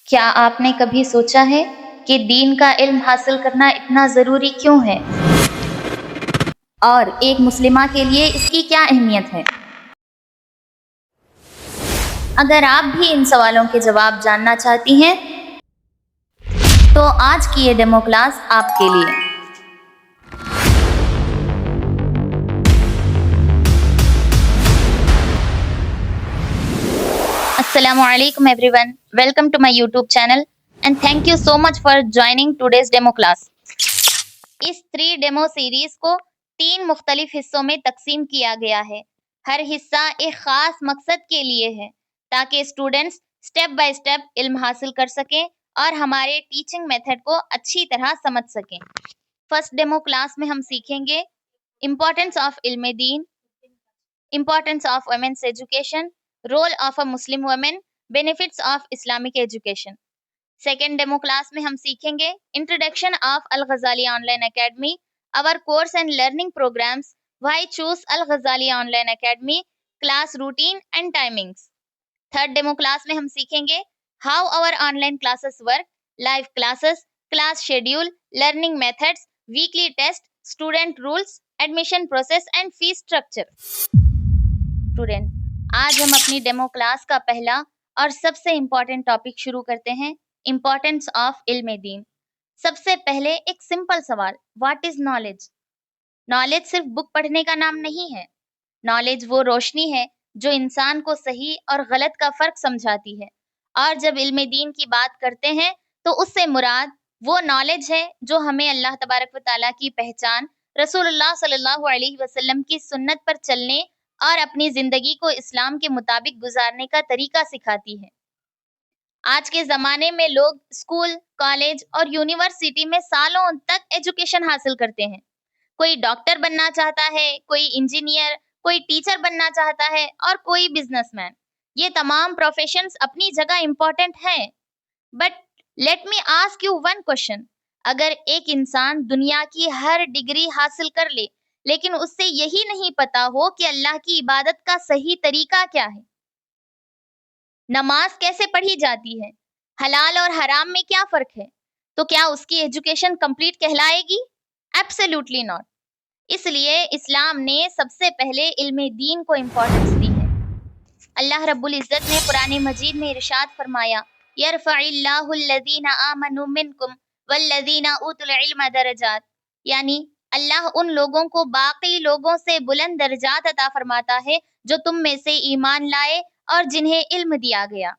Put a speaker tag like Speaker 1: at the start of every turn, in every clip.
Speaker 1: کیا آپ نے کبھی سوچا ہے کہ دین کا علم حاصل کرنا اتنا ضروری کیوں ہے اور ایک مسلمہ کے لیے اس کی کیا اہمیت ہے؟ اگر آپ بھی ان سوالوں کے جواب جاننا چاہتی ہیں تو آج کی یہ ڈیمو کلاس آپ کے لیے۔ السلام علیکم everyone, welcome to my YouTube channel and thank you so much for joining today's demo class. اس 3 ڈیمو سیریز کو 3 مختلف حصوں میں تقسیم کیا گیا ہے۔ ہر حصہ ایک خاص مقصد کے لیے ہے تاکہ اسٹوڈنٹس سٹیپ بائی سٹیپ علم حاصل کر سکیں اور ہمارے ٹیچنگ میتھڈ کو اچھی طرح سمجھ سکیں۔ فرسٹ ڈیمو کلاس میں ہم سیکھیں گے امپورٹنس آف علم دین، importance of women's education, role of a Muslim women, benefits of Islamic education. Second demo class میں ہم سیکھیں گے introduction of Al-Ghazali online academy, our course and learning programs, why choose Al-Ghazali online academy, class routine and timings. Third demo class میں ہم سیکھیں گے how our online classes work، live classes, class schedule, learning methods, weekly test, student rules, admission process and fee structure. Student, آج ہم اپنی demo class کا پہلا اور سب سے امپورٹنٹ ٹاپک شروع کرتے ہیں، امپورٹنس آف علم دین۔ سب سے پہلے ایک سمپل سوال، واٹ از نالج؟ نالج صرف بک پڑھنے کا نام نہیں ہے۔ نالج وہ روشنی ہے جو انسان کو صحیح اور غلط کا فرق سمجھاتی ہے، اور جب علم دین کی بات کرتے ہیں تو اس سے مراد وہ نالج ہے جو ہمیں اللہ تبارک و تعالیٰ کی پہچان، رسول اللہ صلی اللہ علیہ وسلم کی سنت پر چلنے اور اپنی زندگی کو اسلام کے مطابق گزارنے کا طریقہ سکھاتی ہے۔ آج کے زمانے میں لوگ اسکول، کالج اور یونیورسٹی میں سالوں تک ایجوکیشن حاصل کرتے ہیں۔ کوئی ڈاکٹر بننا چاہتا ہے، کوئی انجینئر، کوئی ٹیچر بننا چاہتا ہے اور کوئی بزنس مین۔ یہ تمام پروفیشنز اپنی جگہ امپورٹنٹ ہیں، but let me ask you one question. اگر ایک انسان دنیا کی ہر ڈگری حاصل کر لے لیکن اس سے یہی نہیں پتا ہو کہ اللہ کی عبادت کا صحیح طریقہ کیا ہے، نماز کیسے پڑھی جاتی ہے، حلال اور حرام میں کیا فرق ہے، تو کیا اس کی ایجوکیشن کمپلیٹ کہلائے گی؟ Absolutely not. اس لیے اسلام نے سب سے پہلے علم دین کو امپورٹنس دی ہے۔ اللہ رب العزت نے قرآن مجید میں ارشاد فرمایا، یرفع اللہ الذین آمنوا منکم والذین اوتوا العلم درجات، یعنی اللہ ان لوگوں کو باقی لوگوں سے بلند درجات عطا فرماتا ہے جو تم میں سے ایمان لائے اور جنہیں علم دیا گیا۔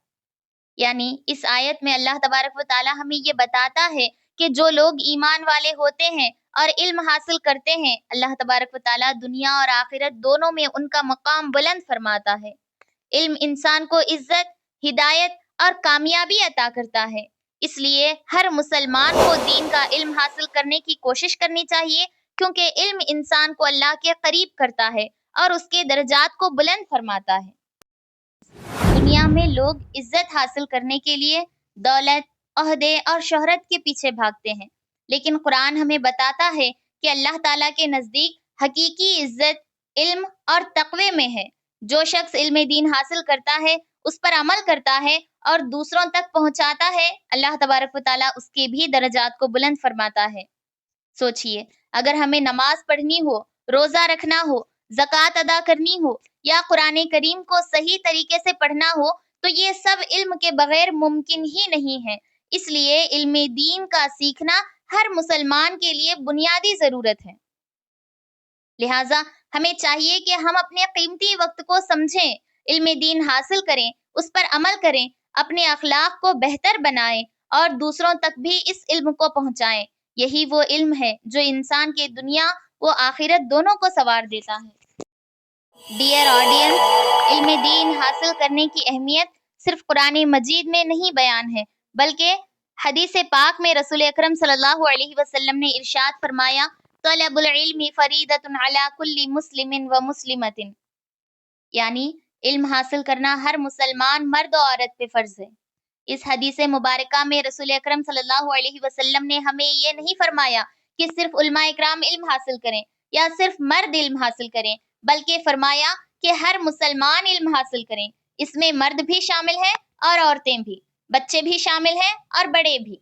Speaker 1: یعنی اس آیت میں اللہ تبارک و تعالیٰ ہمیں یہ بتاتا ہے کہ جو لوگ ایمان والے ہوتے ہیں اور علم حاصل کرتے ہیں، اللہ تبارک و تعالیٰ دنیا اور آخرت دونوں میں ان کا مقام بلند فرماتا ہے۔ علم انسان کو عزت، ہدایت اور کامیابی عطا کرتا ہے، اس لیے ہر مسلمان کو دین کا علم حاصل کرنے کی کوشش کرنی چاہیے، کیونکہ علم انسان کو اللہ کے قریب کرتا ہے اور اس کے درجات کو بلند فرماتا ہے۔ دنیا میں لوگ عزت حاصل کرنے کے لیے دولت، عہدے اور شہرت کے پیچھے بھاگتے ہیں، لیکن قرآن ہمیں بتاتا ہے کہ اللہ تعالیٰ کے نزدیک حقیقی عزت علم اور تقوی میں ہے۔ جو شخص علم دین حاصل کرتا ہے، اس پر عمل کرتا ہے اور دوسروں تک پہنچاتا ہے، اللہ تبارک و تعالیٰ اس کے بھی درجات کو بلند فرماتا ہے۔ سوچئے، اگر ہمیں نماز پڑھنی ہو، روزہ رکھنا ہو، زکوٰۃ ادا کرنی ہو یا قرآن کریم کو صحیح طریقے سے پڑھنا ہو تو یہ سب علم کے بغیر ممکن ہی نہیں ہے۔ اس لیے علم دین کا سیکھنا ہر مسلمان کے لیے بنیادی ضرورت ہے۔ لہٰذا ہمیں چاہیے کہ ہم اپنے قیمتی وقت کو سمجھیں، علم دین حاصل کریں، اس پر عمل کریں، اپنے اخلاق کو بہتر بنائیں اور دوسروں تک بھی اس علم کو پہنچائیں۔ یہی وہ علم ہے جو انسان کے دنیا و آخرت دونوں کو سنوار دیتا ہے۔ ڈیئر آڈینس، علم دین حاصل کرنے کی اہمیت صرف قرآن مجید میں نہیں بیان ہے، بلکہ حدیث پاک میں رسول اکرم صلی اللہ علیہ وسلم نے ارشاد فرمایا، طلب العلم فریضۃ علی کل مسلم و مسلمۃ، یعنی علم حاصل کرنا ہر مسلمان مرد و عورت پہ فرض ہے۔ اس حدیث مبارکہ میں رسول اکرم صلی اللہ علیہ وسلم نے ہمیں یہ نہیں فرمایا کہ صرف علماء اکرام علم حاصل کریں یا صرف مرد علم حاصل کریں، بلکہ فرمایا کہ ہر مسلمان علم حاصل کریں۔ اس میں مرد بھی شامل ہیں اور عورتیں بھی۔ بچے بھی شامل ہیں اور بڑے بھی۔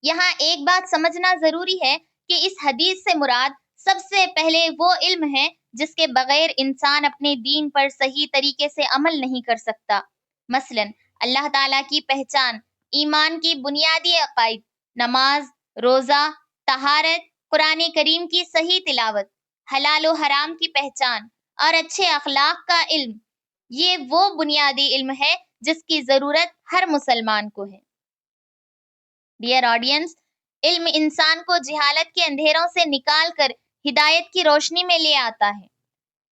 Speaker 1: یہاں ایک بات سمجھنا ضروری ہے کہ اس حدیث سے مراد سب سے پہلے وہ علم ہے جس کے بغیر انسان اپنے دین پر صحیح طریقے سے عمل نہیں کر سکتا۔ مثلا اللہ تعالیٰ کی پہچان، ایمان کی بنیادی عقائد، نماز، روزہ، طہارت، قرآن کریم کی صحیح تلاوت، حلال و حرام کی پہچان اور اچھے اخلاق کا علم، یہ وہ بنیادی علم ہے جس کی ضرورت ہر مسلمان کو ہے۔ ڈیئر آڈینس، علم انسان کو جہالت کے اندھیروں سے نکال کر ہدایت کی روشنی میں لے آتا ہے۔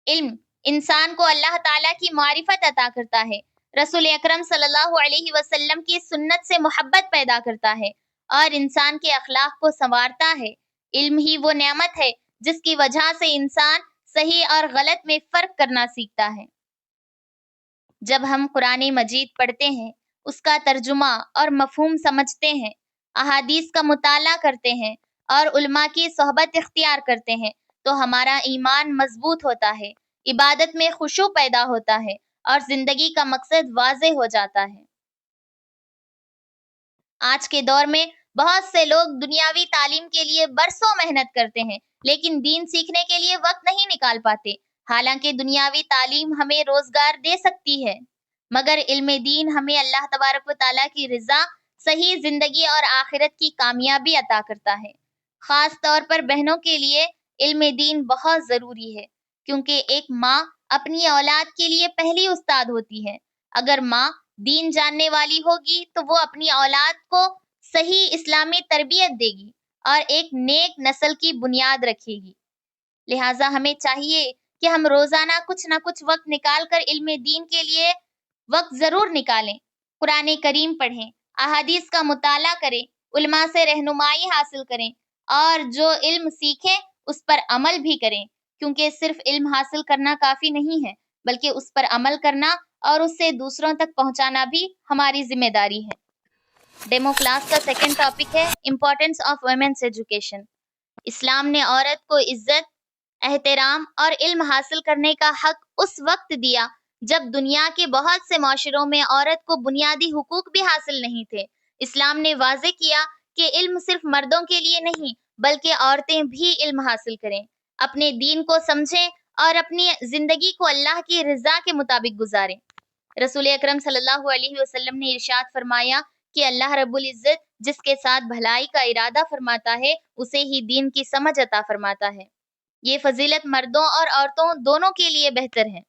Speaker 1: علم انسان کو اللہ تعالیٰ کی معرفت عطا کرتا ہے، رسول اکرم صلی اللہ علیہ وسلم کی سنت سے محبت پیدا کرتا ہے اور انسان کے اخلاق کو سنوارتا ہے۔ علم ہی وہ نعمت ہے جس کی وجہ سے انسان صحیح اور غلط میں فرق کرنا سیکھتا ہے۔ جب ہم قرآن مجید پڑھتے ہیں، اس کا ترجمہ اور مفہوم سمجھتے ہیں، احادیث کا مطالعہ کرتے ہیں اور علماء کی صحبت اختیار کرتے ہیں تو ہمارا ایمان مضبوط ہوتا ہے، عبادت میں خشوع پیدا ہوتا ہے اور زندگی کا مقصد واضح ہو جاتا ہے۔ آج کے دور میں بہت سے لوگ دنیاوی تعلیم کے لیے برسوں محنت کرتے ہیں لیکن دین سیکھنے کے لیے وقت نہیں نکال پاتے۔ حالانکہ دنیاوی تعلیم ہمیں روزگار دے سکتی ہے، مگر علم دین ہمیں اللہ تبارک و تعالیٰ کی رضا، صحیح زندگی اور آخرت کی کامیابی عطا کرتا ہے۔ خاص طور پر بہنوں کے لیے علم دین بہت ضروری ہے، کیونکہ ایک ماں اپنی اولاد کے لیے پہلی استاد ہوتی ہے۔ اگر ماں دین جاننے والی ہوگی تو وہ اپنی اولاد کو صحیح اسلامی تربیت دے گی اور ایک نیک نسل کی بنیاد رکھے گی۔ لہٰذا ہمیں چاہیے کہ ہم روزانہ کچھ نہ کچھ وقت نکال کر علم دین کے لیے وقت ضرور نکالیں، قرآن کریم پڑھیں، احادیث کا مطالعہ کریں، علماء سے رہنمائی حاصل کریں اور جو علم سیکھیں اس پر عمل بھی کریں، کیونکہ صرف علم حاصل کرنا کافی نہیں ہے بلکہ اس پر عمل کرنا اور اس سے دوسروں تک پہنچانا بھی ہماری ذمہ داری ہے۔ ڈیمو کلاس کا سیکنڈ ٹاپک ہے امپورٹنس آف ویمنس ایجوکیشن۔ اسلام نے عورت کو عزت، احترام اور علم حاصل کرنے کا حق اس وقت دیا جب دنیا کے بہت سے معاشروں میں عورت کو بنیادی حقوق بھی حاصل نہیں تھے۔ اسلام نے واضح کیا کہ علم صرف مردوں کے لیے نہیں بلکہ عورتیں بھی علم حاصل کریں، اپنے دین کو سمجھیں اور اپنی زندگی کو اللہ کی رضا کے مطابق گزاریں۔ رسول اکرم صلی اللہ علیہ وسلم نے ارشاد فرمایا کہ اللہ رب العزت جس کے ساتھ بھلائی کا ارادہ فرماتا ہے اسے ہی دین کی سمجھ عطا فرماتا ہے۔ یہ فضیلت مردوں اور عورتوں دونوں کے لیے بہتر ہے۔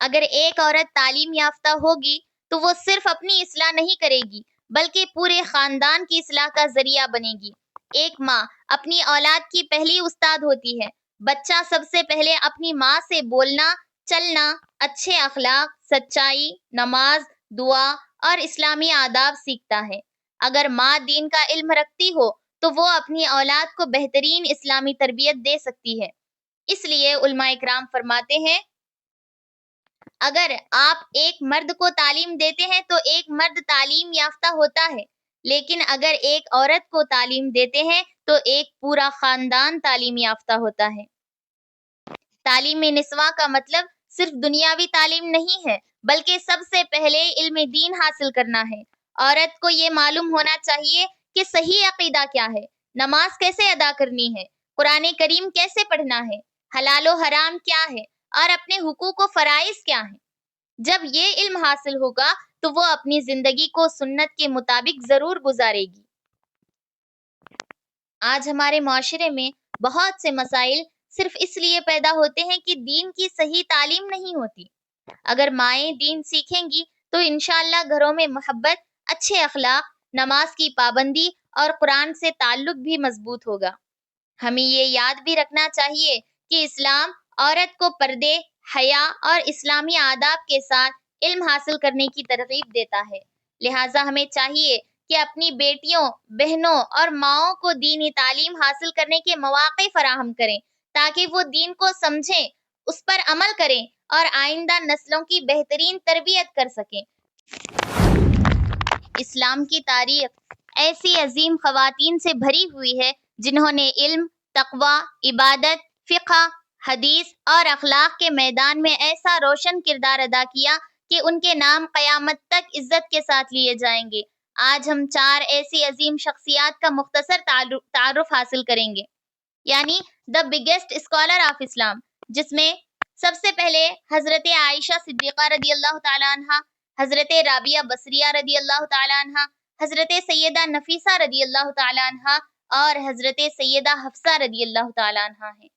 Speaker 1: اگر ایک عورت تعلیم یافتہ ہوگی تو وہ صرف اپنی اصلاح نہیں کرے گی بلکہ پورے خاندان کی اصلاح کا ذریعہ بنے گی۔ ایک ماں اپنی اولاد کی پہلی استاد ہوتی ہے۔ بچہ سب سے پہلے اپنی ماں سے بولنا، چلنا، اچھے اخلاق، سچائی، نماز، دعا اور اسلامی آداب سیکھتا ہے۔ اگر ماں دین کا علم رکھتی ہو تو وہ اپنی اولاد کو بہترین اسلامی تربیت دے سکتی ہے۔ اس لیے علماء اکرام فرماتے ہیں، اگر آپ ایک مرد کو تعلیم دیتے ہیں تو ایک مرد تعلیم یافتہ ہوتا ہے، لیکن اگر ایک عورت کو تعلیم دیتے ہیں تو ایک پورا خاندان تعلیم یافتہ ہوتا ہے۔ تعلیم نسواں کا مطلب صرف دنیاوی تعلیم نہیں ہے بلکہ سب سے پہلے علم دین حاصل کرنا ہے۔ عورت کو یہ معلوم ہونا چاہیے کہ صحیح عقیدہ کیا ہے، نماز کیسے ادا کرنی ہے، قرآن کریم کیسے پڑھنا ہے، حلال و حرام کیا ہے اور اپنے حقوق و فرائض کیا ہیں۔ جب یہ علم حاصل ہوگا تو وہ اپنی زندگی کو سنت کے مطابق ضرور گزارے گی۔ آج ہمارے معاشرے میں بہت سے مسائل صرف اس لیے پیدا ہوتے ہیں کہ دین کی صحیح تعلیم نہیں ہوتی۔ اگر مائیں دین سیکھیں گی تو انشاءاللہ گھروں میں محبت، اچھے اخلاق، نماز کی پابندی اور قرآن سے تعلق بھی مضبوط ہوگا۔ ہمیں یہ یاد بھی رکھنا چاہیے کہ اسلام عورت کو پردے، حیا اور اسلامی آداب کے ساتھ علم حاصل کرنے کی ترغیب دیتا ہے۔ لہٰذا ہمیں چاہیے کہ اپنی بیٹیوں، بہنوں اور ماؤں کو دینی تعلیم حاصل کرنے کے مواقع فراہم کریں تاکہ وہ دین کو سمجھیں، اس پر عمل کریں اور آئندہ نسلوں کی بہترین تربیت کر سکیں۔ اسلام کی تاریخ ایسی عظیم خواتین سے بھری ہوئی ہے جنہوں نے علم، تقوی، عبادت، فقہ، حدیث اور اخلاق کے میدان میں ایسا روشن کردار ادا کیا کہ ان کے نام قیامت تک عزت کے ساتھ لیے جائیں گے۔ آج ہم 4 ایسی عظیم شخصیات کا مختصر تعارف حاصل کریں گے، یعنی دا بگیسٹ اسکالر آف اسلام، جس میں سب سے پہلے حضرت عائشہ صدیقہ رضی اللہ تعالیٰ عنہ، حضرت رابعہ بصریہ رضی اللہ تعالیٰ عنہ، حضرت سیدہ نفیسہ رضی اللہ تعالیٰ عنہ اور حضرت سیدہ حفصہ رضی اللہ تعالیٰ عنہ ہیں۔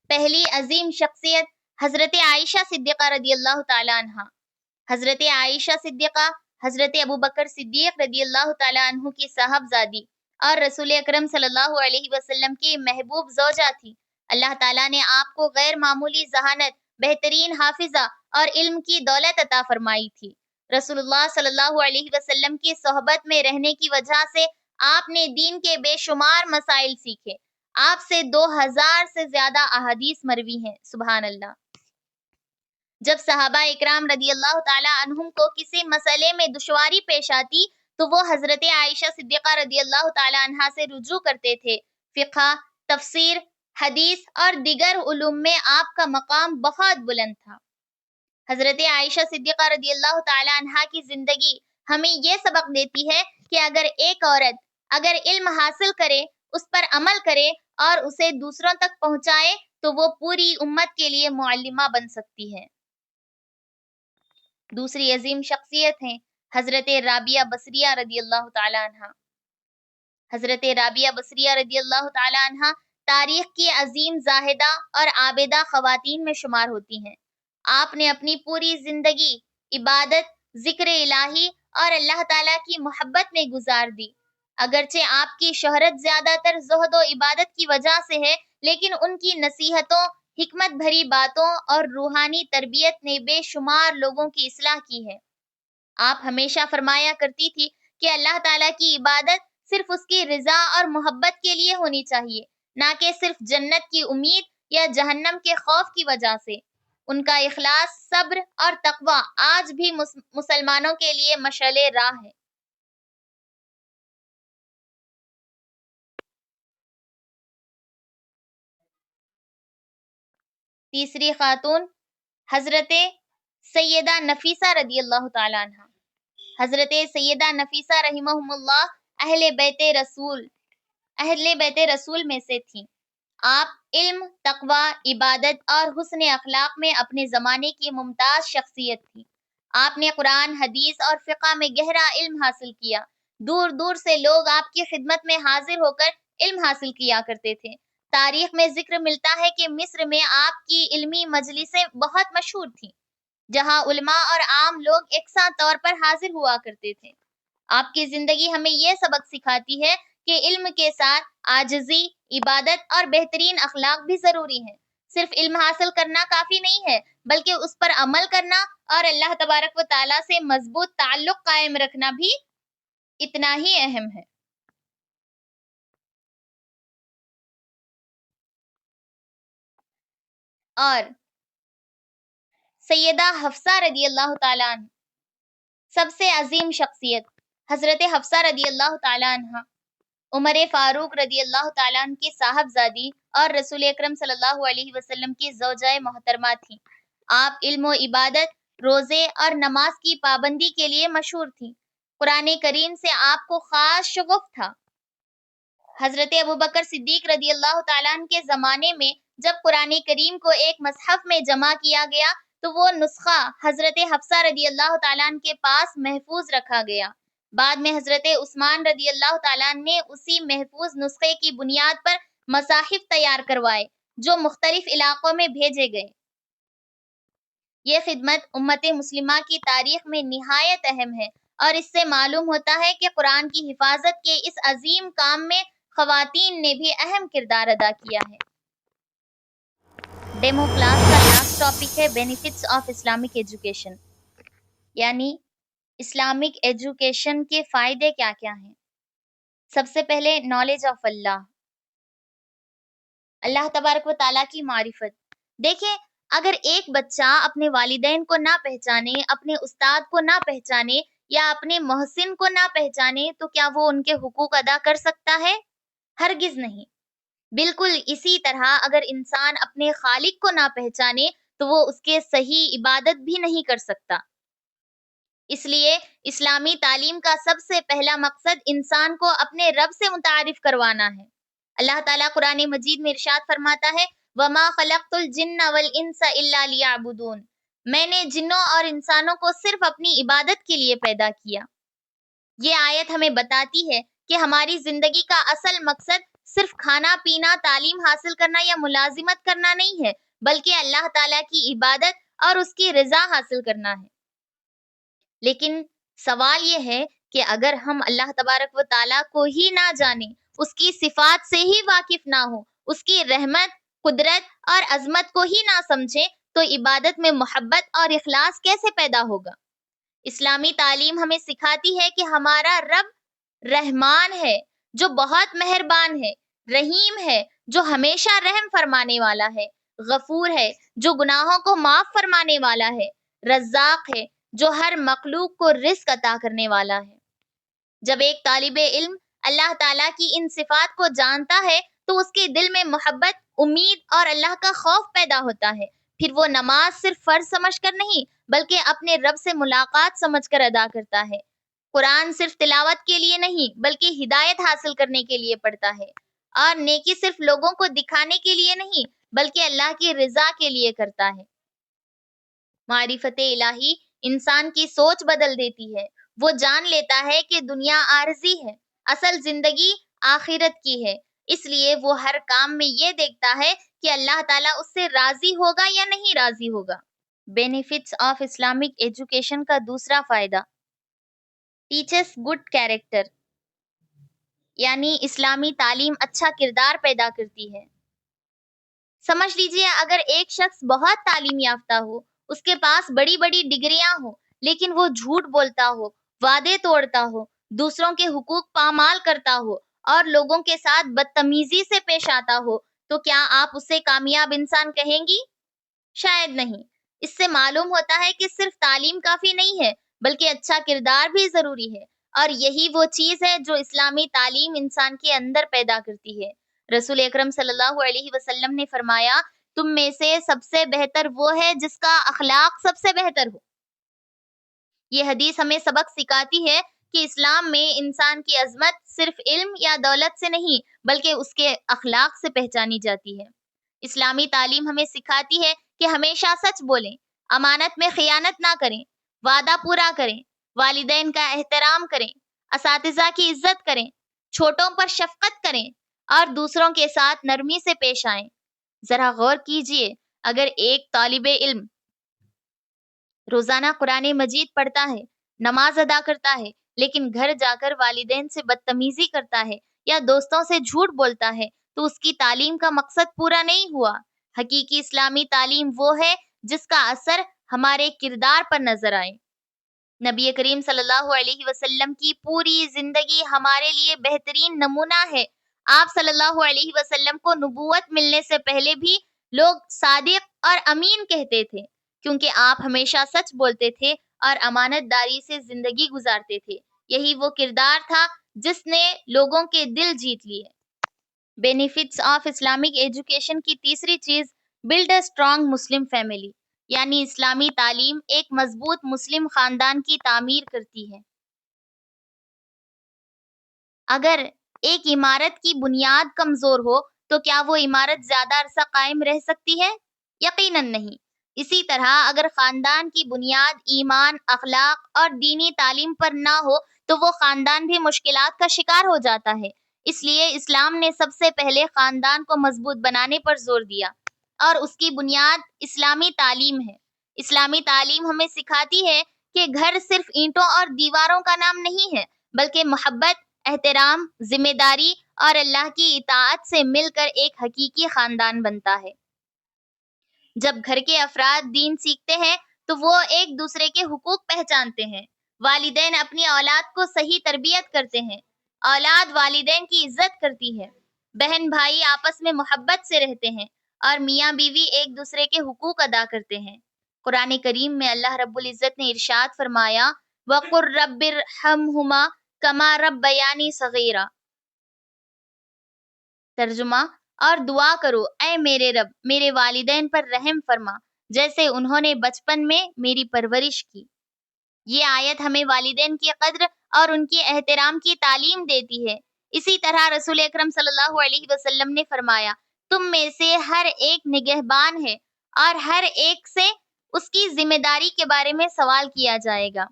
Speaker 1: پہلی عظیم شخصیت حضرت عائشہ صدیقہ رضی اللہ تعالیٰ عنہ۔ حضرت عائشہ صدیقہ حضرت ابوبکر صدیق رضی اللہ تعالیٰ عنہ کی صاحبزادی اور رسول اکرم صلی اللہ علیہ وسلم کی محبوب زوجہ تھی۔ اللہ تعالیٰ نے آپ کو غیر معمولی ذہانت، بہترین حافظہ اور علم کی دولت عطا فرمائی تھی۔ رسول اللہ صلی اللہ علیہ وسلم کی صحبت میں رہنے کی وجہ سے آپ نے دین کے بے شمار مسائل سیکھے۔ آپ سے 2000 سے زیادہ احادیث مروی ہیں، سبحان اللہ۔ جب صحابہ اکرام رضی اللہ تعالیٰ عنہم کو کسی مسئلے میں دشواری پیش آتی تو وہ حضرت عائشہ صدیقہ رضی اللہ تعالیٰ عنہا سے رجوع کرتے تھے۔ فقہ، تفسیر، حدیث اور دیگر علوم میں آپ کا مقام بہت بلند تھا۔ حضرت عائشہ صدیقہ رضی اللہ تعالیٰ عنہا کی زندگی ہمیں یہ سبق دیتی ہے کہ اگر ایک عورت علم حاصل کرے، اس پر عمل کرے اور اسے دوسروں تک پہنچائے تو وہ پوری امت کے لیے معلمہ بن سکتی ہے۔ دوسری عظیم شخصیت ہیں حضرت رابعہ بصریہ رضی اللہ تعالیٰ عنہ۔ حضرت رابعہ بصریہ رضی اللہ تعالیٰ عنہ تاریخ کی عظیم زاہدہ اور عابدہ خواتین میں شمار ہوتی ہیں۔ آپ نے اپنی پوری زندگی عبادت، ذکر الہی اور اللہ تعالیٰ کی محبت میں گزار دی۔ اگرچہ آپ کی شہرت زیادہ تر زہد و عبادت کی وجہ سے ہے، لیکن ان کی نصیحتوں، حکمت بھری باتوں اور روحانی تربیت نے بے شمار لوگوں کی اصلاح کی ہے۔ آپ ہمیشہ فرمایا کرتی تھی کہ اللہ تعالیٰ کی عبادت صرف اس کی رضا اور محبت کے لیے ہونی چاہیے، نہ کہ صرف جنت کی امید یا جہنم کے خوف کی وجہ سے۔ ان کا اخلاص، صبر اور تقوی آج بھی مسلمانوں کے لیے مشعل راہ ہے۔ تیسری خاتون حضرت سیدہ نفیسہ رضی اللہ تعالیٰ عنہ۔ حضرت سیدہ نفیسہ رحمہم اللہ اہل بیت رسول میں سے تھیں۔ آپ علم، تقوی، عبادت اور حسن اخلاق میں اپنے زمانے کی ممتاز شخصیت تھی۔ آپ نے قرآن، حدیث اور فقہ میں گہرا علم حاصل کیا۔ دور دور سے لوگ آپ کی خدمت میں حاضر ہو کر علم حاصل کیا کرتے تھے۔ تاریخ میں ذکر ملتا ہے کہ مصر میں آپ کی علمی مجلسیں بہت مشہور تھیں، جہاں علماء اور عام لوگ یکساں طور پر حاضر ہوا کرتے تھے۔ آپ کی زندگی ہمیں یہ سبق سکھاتی ہے کہ علم کے ساتھ عاجزی، عبادت اور بہترین اخلاق بھی ضروری ہیں۔ صرف علم حاصل کرنا کافی نہیں ہے، بلکہ اس پر عمل کرنا اور اللہ تبارک و تعالیٰ سے مضبوط تعلق قائم رکھنا بھی اتنا ہی اہم ہے۔ اور سیدہ حفصہ رضی اللہ تعالیٰ عنہ، سب سے عظیم شخصیت حضرت حفصہ رضی اللہ تعالیٰ عنہ عمر فاروق رضی اللہ تعالیٰ عنہ کی صاحبزادی اور رسول اکرم صلی اللہ علیہ وسلم کی زوجہ محترمہ تھیں۔ آپ علم و عبادت، روزے اور نماز کی پابندی کے لیے مشہور تھیں۔ قرآن کریم سے آپ کو خاص شغف تھا۔ حضرت ابوبکر صدیق رضی اللہ تعالیٰ عنہ کے زمانے میں جب قرآن کریم کو ایک مصحف میں جمع کیا گیا تو وہ نسخہ حضرت حفصہ رضی اللہ تعالیٰ عنہ کے پاس محفوظ رکھا گیا۔ بعد میں حضرت عثمان رضی اللہ تعالیٰ عنہ نے اسی محفوظ نسخے کی بنیاد پر مصاحف تیار کروائے جو مختلف علاقوں میں بھیجے گئے۔ یہ خدمت امت مسلمہ کی تاریخ میں نہایت اہم ہے اور اس سے معلوم ہوتا ہے کہ قرآن کی حفاظت کے اس عظیم کام میں خواتین نے بھی اہم کردار ادا کیا ہے۔ ڈیمو کلاس کا لاسٹ ٹاپک ہے بینیفٹس آف اسلامک ایجوکیشن، یعنی اسلامک ایجوکیشن کے فائدے کیا کیا ہیں۔ سب سے پہلے نالج آف اللہ تبارک و تعالیٰ کی معرفت۔ دیکھیں، اگر ایک بچہ اپنے والدین کو نہ پہچانے، اپنے استاد کو نہ پہچانے یا اپنے محسن کو نہ پہچانے تو کیا وہ ان کے حقوق ادا کر سکتا ہے؟ ہرگز نہیں۔ بالکل اسی طرح اگر انسان اپنے خالق کو نہ پہچانے تو وہ اس کے صحیح عبادت بھی نہیں کر سکتا۔ اس لیے اسلامی تعلیم کا سب سے پہلا مقصد انسان کو اپنے رب سے متعارف کروانا ہے۔ اللہ تعالیٰ قرآن مجید میں ارشاد فرماتا ہے وَمَا خَلَقْتُ الْجِنَّ وَالْإِنسَ إِلَّا لِيَعْبُدُونَ، میں نے جنوں اور انسانوں کو صرف اپنی عبادت کے لیے پیدا کیا۔ یہ آیت ہمیں بتاتی ہے کہ ہماری زندگی کا اصل مقصد صرف کھانا پینا، تعلیم حاصل کرنا یا ملازمت کرنا نہیں ہے، بلکہ اللہ تعالیٰ کی عبادت اور اس کی رضا حاصل کرنا ہے۔ لیکن سوال یہ ہے کہ اگر ہم اللہ تبارک و تعالیٰ کو ہی نہ جانیں، اس کی صفات سے ہی واقف نہ ہوں، اس کی رحمت، قدرت اور عظمت کو ہی نہ سمجھیں، تو عبادت میں محبت اور اخلاص کیسے پیدا ہوگا؟ اسلامی تعلیم ہمیں سکھاتی ہے کہ ہمارا رب رحمان ہے، جو بہت مہربان ہے، رحیم ہے، جو ہمیشہ رحم فرمانے والا ہے، غفور ہے، جو گناہوں کو معاف فرمانے والا ہے، رزاق ہے، جو ہر مخلوق کو رزق عطا کرنے والا ہے۔ جب ایک طالب علم اللہ تعالیٰ کی ان صفات کو جانتا ہے تو اس کے دل میں محبت، امید اور اللہ کا خوف پیدا ہوتا ہے۔ پھر وہ نماز صرف فرض سمجھ کر نہیں بلکہ اپنے رب سے ملاقات سمجھ کر ادا کرتا ہے۔ قرآن صرف تلاوت کے لیے نہیں بلکہ ہدایت حاصل کرنے کے لیے پڑھتا ہے، اور نیکی صرف لوگوں کو دکھانے کے لیے نہیں بلکہ اللہ کی رضا کے لیے کرتا ہے۔ معرفت الہی انسان کی سوچ بدل دیتی ہے۔ وہ جان لیتا ہے کہ دنیا عارضی ہے، اصل زندگی آخرت کی ہے، اس لیے وہ ہر کام میں یہ دیکھتا ہے کہ اللہ تعالیٰ اس سے راضی ہوگا یا نہیں راضی ہوگا۔ بینیفٹس آف اسلامک ایجوکیشن کا دوسرا فائدہ، ٹیچرس گڈ کیریکٹر، یعنی اسلامی تعلیم اچھا کردار پیدا کرتی ہے۔ سمجھ لیجئے اگر ایک شخص بہت تعلیم یافتہ ہو، اس کے پاس بڑی بڑی ڈگریاں ہوں، لیکن وہ جھوٹ بولتا ہو، وعدے توڑتا ہو، دوسروں کے حقوق پامال کرتا ہو اور لوگوں کے ساتھ بدتمیزی سے پیش آتا ہو، تو کیا آپ اسے کامیاب انسان کہیں گی؟ شاید نہیں۔ اس سے معلوم ہوتا ہے کہ صرف تعلیم کافی نہیں ہے بلکہ اچھا کردار بھی ضروری ہے، اور یہی وہ چیز ہے جو اسلامی تعلیم انسان کے اندر پیدا کرتی ہے۔ رسول اکرم صلی اللہ علیہ وسلم نے فرمایا تم میں سے سب سے بہتر وہ ہے جس کا اخلاق سب سے بہتر ہو۔ یہ حدیث ہمیں سبق سکھاتی ہے کہ اسلام میں انسان کی عظمت صرف علم یا دولت سے نہیں بلکہ اس کے اخلاق سے پہچانی جاتی ہے۔ اسلامی تعلیم ہمیں سکھاتی ہے کہ ہمیشہ سچ بولیں، امانت میں خیانت نہ کریں، وعدہ پورا کریں، والدین کا احترام کریں، اساتذہ کی عزت کریں، چھوٹوں پر شفقت کریں اور دوسروں کے ساتھ نرمی سے پیش آئیں۔ ذرا غور کیجئے، اگر ایک طالب علم روزانہ قرآن مجید پڑھتا ہے، نماز ادا کرتا ہے، لیکن گھر جا کر والدین سے بدتمیزی کرتا ہے یا دوستوں سے جھوٹ بولتا ہے، تو اس کی تعلیم کا مقصد پورا نہیں ہوا۔ حقیقی اسلامی تعلیم وہ ہے جس کا اثر ہمارے کردار پر نظر آئے۔ نبی کریم صلی اللہ علیہ وسلم کی پوری زندگی ہمارے لیے بہترین نمونہ ہے۔ آپ صلی اللہ علیہ وسلم کو نبوت ملنے سے پہلے بھی لوگ صادق اور امین کہتے تھے، کیونکہ آپ ہمیشہ سچ بولتے تھے اور امانت داری سے زندگی گزارتے تھے۔ یہی وہ کردار تھا جس نے لوگوں کے دل جیت لیے۔ بینیفٹس آف اسلامک ایجوکیشن کی تیسری چیز، build a strong Muslim family, یعنی اسلامی تعلیم ایک مضبوط مسلم خاندان کی تعمیر کرتی ہے۔ اگر ایک عمارت کی بنیاد کمزور ہو تو کیا وہ عمارت زیادہ عرصہ قائم رہ سکتی ہے؟ یقیناً نہیں۔ اسی طرح اگر خاندان کی بنیاد ایمان، اخلاق اور دینی تعلیم پر نہ ہو تو وہ خاندان بھی مشکلات کا شکار ہو جاتا ہے۔ اس لیے اسلام نے سب سے پہلے خاندان کو مضبوط بنانے پر زور دیا، اور اس کی بنیاد اسلامی تعلیم ہے۔ اسلامی تعلیم ہمیں سکھاتی ہے کہ گھر صرف اینٹوں اور دیواروں کا نام نہیں ہے بلکہ محبت، احترام، ذمہ داری اور اللہ کی اطاعت سے مل کر ایک حقیقی خاندان بنتا ہے۔ جب گھر کے افراد دین سیکھتے ہیں تو وہ ایک دوسرے کے حقوق پہچانتے ہیں، والدین اپنی اولاد کو صحیح تربیت کرتے ہیں، اولاد والدین کی عزت کرتی ہے، بہن بھائی آپس میں محبت سے رہتے ہیں، اور میاں بیوی ایک دوسرے کے حقوق ادا کرتے ہیں۔ قرآن کریم میں اللہ رب العزت نے ارشاد فرمایا وَقُلْ رَبِّ ارْحَمْهُمَا كَمَا رَبَّيَانِي صَغِيرًا، ترجمہ، اور دعا کرو اے میرے رب میرے والدین پر رحم فرما جیسے انہوں نے بچپن میں میری پرورش کی۔ یہ آیت ہمیں والدین کی قدر اور ان کے احترام کی تعلیم دیتی ہے۔ اسی طرح رسول اکرم صلی اللہ علیہ وسلم نے فرمایا، تم میں سے ہر ایک نگہبان ہے اور ہر ایک سے اس کی ذمہ داری کے بارے میں سوال کیا جائے گا۔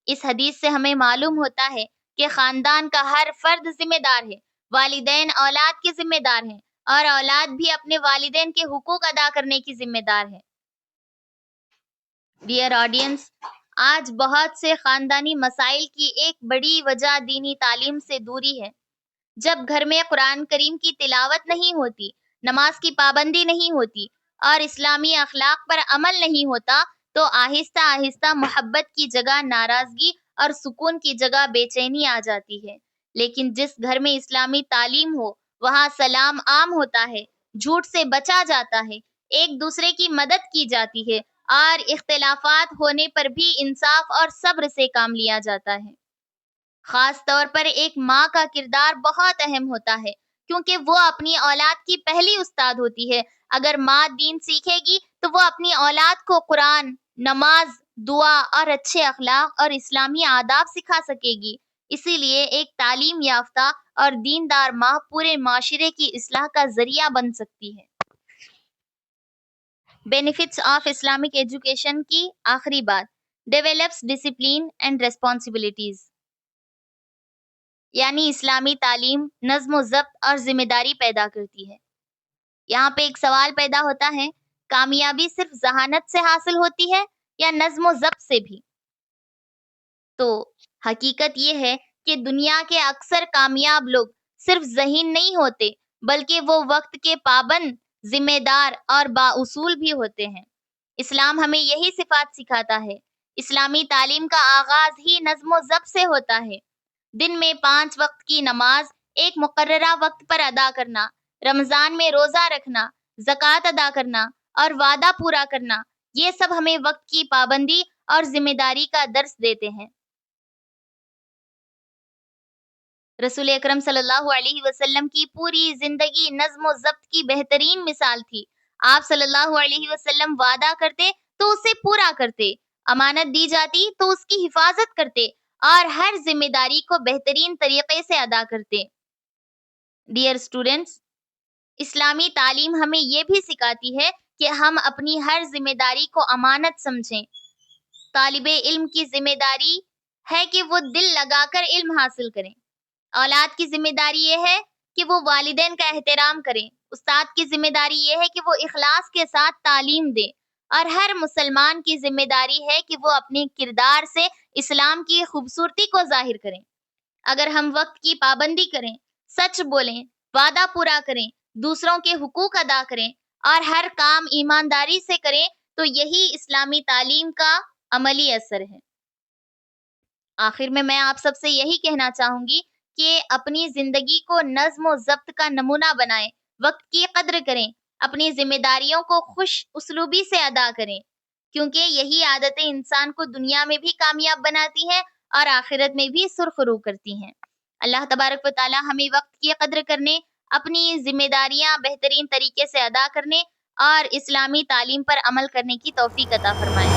Speaker 1: اس حدیث سے ہمیں معلوم ہوتا ہے کہ خاندان کا ہر فرد ذمہ دار ہے۔ والدین اولاد کے ذمہ دار ہیں اور اولاد بھی اپنے والدین کے حقوق ادا کرنے کی ذمہ دار ہے۔ ڈیئر آڈینس، آج بہت سے خاندانی مسائل کی ایک بڑی وجہ دینی تعلیم سے دوری ہے۔ جب گھر میں قرآن کریم کی تلاوت نہیں ہوتی، نماز کی پابندی نہیں ہوتی اور اسلامی اخلاق پر عمل نہیں ہوتا تو آہستہ آہستہ محبت کی جگہ ناراضگی اور سکون کی جگہ بے چینی آ جاتی ہے۔ لیکن جس گھر میں اسلامی تعلیم ہو وہاں سلام عام ہوتا ہے، جھوٹ سے بچا جاتا ہے، ایک دوسرے کی مدد کی جاتی ہے اور اختلافات ہونے پر بھی انصاف اور صبر سے کام لیا جاتا ہے۔ خاص طور پر ایک ماں کا کردار بہت اہم ہوتا ہے کیونکہ وہ اپنی اولاد کی پہلی استاد ہوتی ہے۔ اگر ماں دین سیکھے گی تو وہ اپنی اولاد کو قرآن، نماز، دعا اور اچھے اخلاق اور اسلامی آداب سکھا سکے گی۔ اسی لیے ایک تعلیم یافتہ اور دیندار ماں پورے معاشرے کی اصلاح کا ذریعہ بن سکتی ہے۔ بینیفٹس آف اسلامک ایجوکیشن کی آخری بات، ڈیولپس ڈسپلین اینڈ ریسپانسبلٹیز، یعنی اسلامی تعلیم نظم و ضبط اور ذمہ داری پیدا کرتی ہے۔ یہاں پہ ایک سوال پیدا ہوتا ہے، کامیابی صرف ذہانت سے حاصل ہوتی ہے یا نظم و ضبط سے بھی؟ تو حقیقت یہ ہے کہ دنیا کے اکثر کامیاب لوگ صرف ذہین نہیں ہوتے بلکہ وہ وقت کے پابند، ذمہ دار اور بااصول بھی ہوتے ہیں۔ اسلام ہمیں یہی صفات سکھاتا ہے۔ اسلامی تعلیم کا آغاز ہی نظم و ضبط سے ہوتا ہے۔ دن میں 5 وقت کی نماز ایک مقررہ وقت پر ادا کرنا، رمضان میں روزہ رکھنا، زکوٰۃ ادا کرنا اور وعدہ پورا کرنا، یہ سب ہمیں وقت کی پابندی اور ذمہ داری کا درس دیتے ہیں۔ رسول اکرم صلی اللہ علیہ وسلم کی پوری زندگی نظم و ضبط کی بہترین مثال تھی۔ آپ صلی اللہ علیہ وسلم وعدہ کرتے تو اسے پورا کرتے، امانت دی جاتی تو اس کی حفاظت کرتے اور ہر ذمہ داری کو بہترین طریقے سے ادا کرتے۔ ڈیئر اسٹوڈنٹس، اسلامی تعلیم ہمیں یہ بھی سکھاتی ہے کہ ہم اپنی ہر ذمہ داری کو امانت سمجھیں۔ طالب علم کی ذمہ داری ہے کہ وہ دل لگا کر علم حاصل کریں۔ اولاد کی ذمہ داری یہ ہے کہ وہ والدین کا احترام کریں۔ استاد کی ذمہ داری یہ ہے کہ وہ اخلاص کے ساتھ تعلیم دیں، اور ہر مسلمان کی ذمہ داری ہے کہ وہ اپنے کردار سے اسلام کی خوبصورتی کو ظاہر کریں۔ اگر ہم وقت کی پابندی کریں، سچ بولیں، وعدہ پورا کریں، دوسروں کے حقوق ادا کریں اور ہر کام ایمانداری سے کریں تو یہی اسلامی تعلیم کا عملی اثر ہے۔ آخر میں آپ سب سے یہی کہنا چاہوں گی کہ اپنی زندگی کو نظم و ضبط کا نمونہ بنائیں، وقت کی قدر کریں، اپنی ذمہ داریوں کو خوش اسلوبی سے ادا کریں، کیونکہ یہی عادتیں انسان کو دنیا میں بھی کامیاب بناتی ہیں اور آخرت میں بھی سرخرو کرتی ہیں۔ اللہ تبارک و تعالی ہمیں وقت کی قدر کرنے، اپنی ذمہ داریاں بہترین طریقے سے ادا کرنے اور اسلامی تعلیم پر عمل کرنے کی توفیق عطا فرمائے۔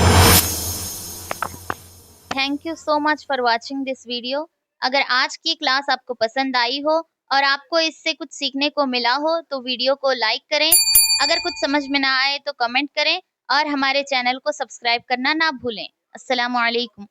Speaker 1: Thank you so much for watching this video. اگر آج کی کلاس آپ کو پسند آئی ہو اور آپ کو اس سے کچھ سیکھنے کو ملا ہو تو ویڈیو کو لائک کریں، اگر کچھ سمجھ میں نہ آئے تو کمنٹ کریں اور ہمارے چینل کو سبسکرائب کرنا نہ بھولیں۔ السلام علیکم۔